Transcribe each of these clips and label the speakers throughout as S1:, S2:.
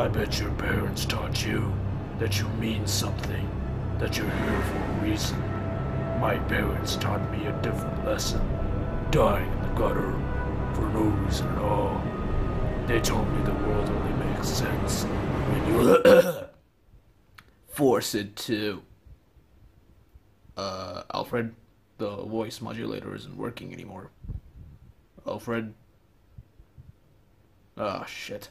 S1: I bet your parents taught you that you mean something, that you're here for a reason. My parents taught me a different lesson, dying in the gutter for no reason at all. They told me the world only makes sense when you force it to. Alfred, the voice modulator isn't working anymore. Alfred? Ah, shit.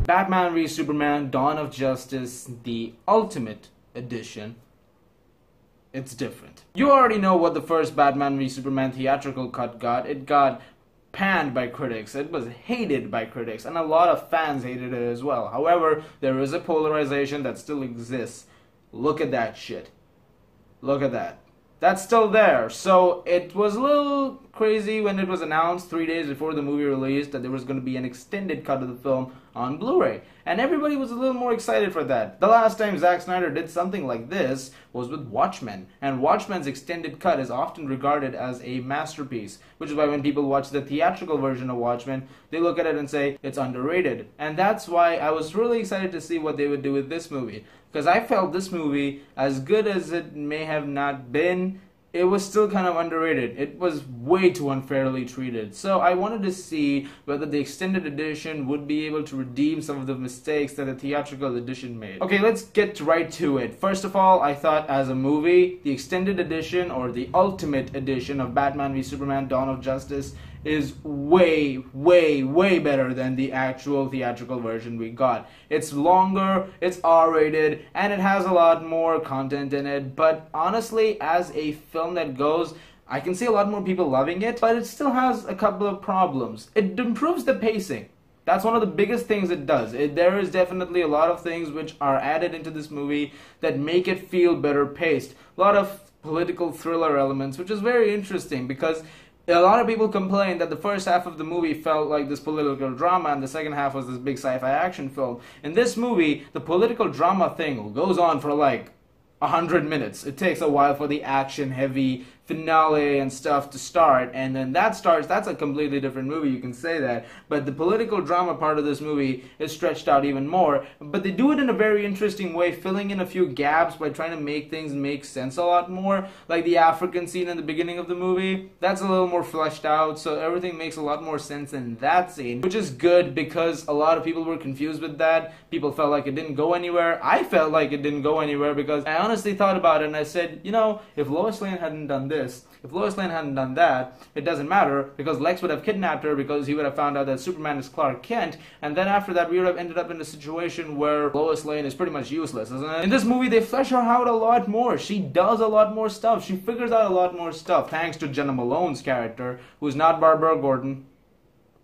S1: Batman v Superman Dawn of Justice, the Ultimate Edition. It's different. You already know what the first Batman v Superman theatrical cut got. It got panned by critics. It was hated by critics, and a lot of fans hated it as well. However, there is a polarization that still exists. Look at that shit. Look at that. That's still there. So it was a little crazy when it was announced 3 days before the movie released that there was going to be an extended cut of the film on Blu-ray. And everybody was a little more excited for that. The last time Zack Snyder did something like this was with Watchmen. And Watchmen's extended cut is often regarded as a masterpiece. Which is why when people watch the theatrical version of Watchmen, they look at it and say it's underrated. And that's why I was really excited to see what they would do with this movie. Because I felt this movie, as good as it may have not been, it was still kind of underrated. It was way too unfairly treated. So I wanted to see whether the extended edition would be able to redeem some of the mistakes that the theatrical edition made. Okay, let's get right to it. First of all, I thought as a movie, the extended edition or the ultimate edition of Batman v Superman Dawn of Justice is way better than the actual theatrical version we got. It's longer, it's R-rated, and it has a lot more content in it, but honestly, as a film that goes, I can see a lot more people loving it, but it still has a couple of problems. It improves the pacing. That's one of the biggest things it does. There is definitely a lot of things which are added into this movie that make it feel better paced. A lot of political thriller elements, which is very interesting because a lot of people complain that the first half of the movie felt like this political drama and the second half was this big sci-fi action film. In this movie, the political drama thing goes on for like 100 minutes. It takes a while for the action-heavy finale and stuff to start, and then that starts. That's a completely different movie, you can say that, but the political drama part of this movie is stretched out even more, but they do it in a very interesting way, filling in a few gaps by trying to make things make sense a lot more. Like the African scene in the beginning of the movie, that's a little more fleshed out, so everything makes a lot more sense in that scene, which is good because a lot of people were confused with that. People felt like it didn't go anywhere. I felt like it didn't go anywhere because I honestly thought about it and I said, you know, if Lois Lane hadn't done this, if Lois Lane hadn't done that, it doesn't matter because Lex would have kidnapped her because he would have found out that Superman is Clark Kent, and then after that we would have ended up in a situation where Lois Lane is pretty much useless, isn't it? In this movie they flesh her out a lot more. She does a lot more stuff. She figures out a lot more stuff thanks to Jenna Malone's character, who's not Barbara Gordon.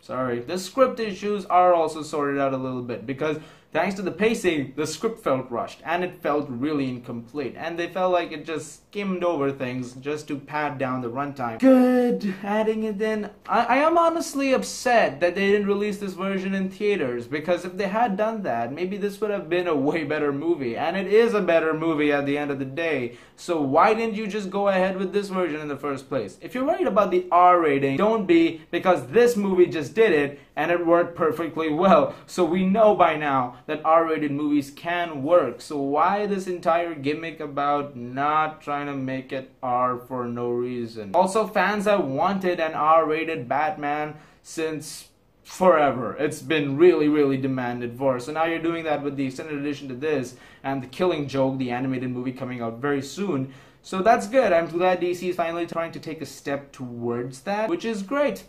S1: Sorry. The script issues are also sorted out a little bit because thanks to the pacing, the script felt rushed and it felt really incomplete, and they felt like it just skimmed over things just to pad down the runtime. Good, adding it in. I am honestly upset that they didn't release this version in theaters, because if they had done that, maybe this would have been a way better movie, and it is a better movie at the end of the day. So why didn't you just go ahead with this version in the first place? If you're worried about the R rating, don't be, because this movie just did it and it worked perfectly well. So we know by now that R-rated movies can work. So why this entire gimmick about not trying to make it R for no reason? Also, fans have wanted an R-rated Batman since forever. It's been really demanded for. So now you're doing that with the extended edition to this and The Killing Joke, the animated movie coming out very soon. So that's good. I'm glad DC is finally trying to take a step towards that, which is great,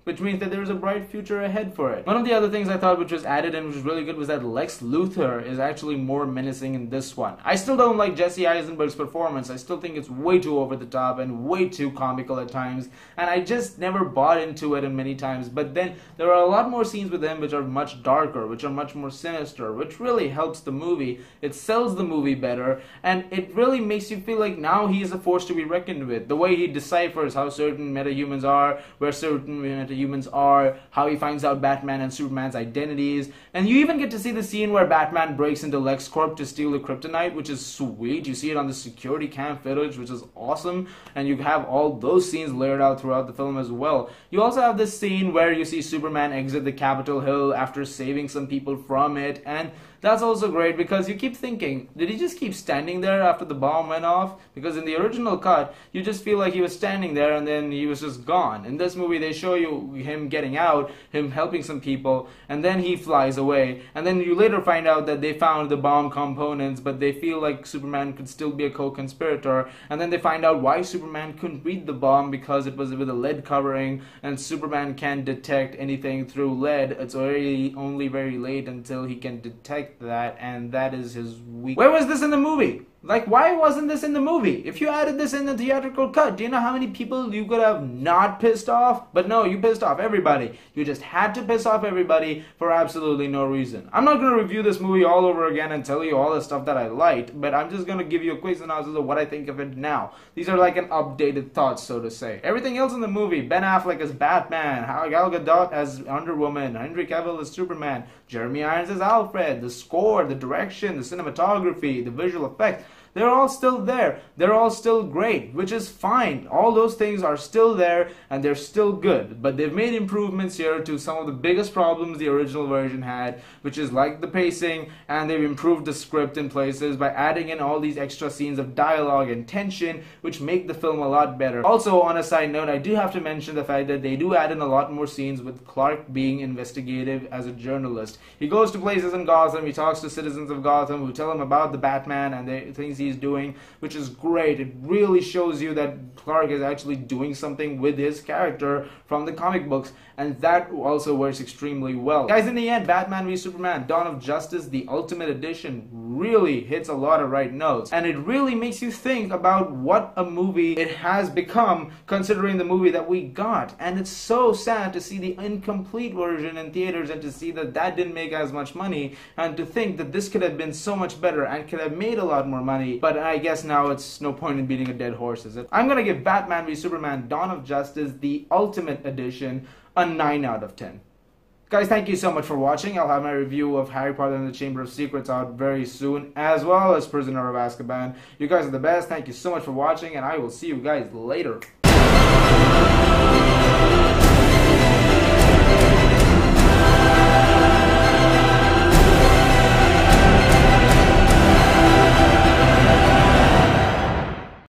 S1: which means that there is a bright future ahead for it. One of the other things I thought which was added and which was really good was that Lex Luthor is actually more menacing in this one. I still don't like Jesse Eisenberg's performance. I still think it's way too over the top and way too comical at times, and I just never bought into it many times. But then there are a lot more scenes with him which are much darker, which are much more sinister, which really helps the movie. It sells the movie better, and it really makes you feel like now he is a force to be reckoned with. The way he deciphers how certain metahumans are, where certain metahumans humans are, how he finds out Batman and Superman's identities, and you even get to see the scene where Batman breaks into LexCorp to steal the kryptonite, which is sweet. You see it on the security cam footage, which is awesome, and you have all those scenes layered out throughout the film as well. You also have this scene where you see Superman exit the Capitol Hill after saving some people from it, and that's also great because you keep thinking, did he just keep standing there after the bomb went off? Because in the original cut, you just feel like he was standing there and then he was just gone. In this movie, they show you him getting out, him helping some people, and then he flies away. And then you later find out that they found the bomb components, but they feel like Superman could still be a co-conspirator. And then they find out why Superman couldn't read the bomb, because it was with a lead covering, and Superman can't detect anything through lead. It's only very late until he can detect that, and that is his weak. Where was this in the movie? Like, why wasn't this in the movie? If you added this in the theatrical cut, do you know how many people you could have not pissed off? But no, you pissed off everybody. You just had to piss off everybody for absolutely no reason. I'm not going to review this movie all over again and tell you all the stuff that I liked, but I'm just going to give you a quick synopsis of what I think of it now. These are like an updated thoughts, so to say. Everything else in the movie: Ben Affleck as Batman, Gal Gadot as Wonder Woman, Henry Cavill as Superman, Jeremy Irons as Alfred, the score, the direction, the cinematography, the visual effects, they're all still there. They're all still great, which is fine. All those things are still there and they're still good. But they've made improvements here to some of the biggest problems the original version had, which is like the pacing, and they've improved the script in places by adding in all these extra scenes of dialogue and tension, which make the film a lot better. Also, on a side note, I do have to mention the fact that they do add in a lot more scenes with Clark being investigative as a journalist. He goes to places in Gotham, he talks to citizens of Gotham who tell him about the Batman and the things he's doing, which is great. It really shows you that Clark is actually doing something with his character from the comic books, and that also works extremely well. Guys, in the end, Batman v Superman: Dawn of Justice, the Ultimate Edition, really hits a lot of right notes, and it really makes you think about what a movie it has become, considering the movie that we got. And it's so sad to see the incomplete version in theaters and to see that that didn't make as much money, and to think that this could have been so much better and could have made a lot more money. But I guess now it's no point in beating a dead horse, is it? I'm gonna give Batman v Superman: Dawn of Justice, the Ultimate Edition, a 9 out of 10. Guys, thank you so much for watching. I'll have my review of Harry Potter and the Chamber of Secrets out very soon, as well as Prisoner of Azkaban. You guys are the best. Thank you so much for watching, and I will see you guys later.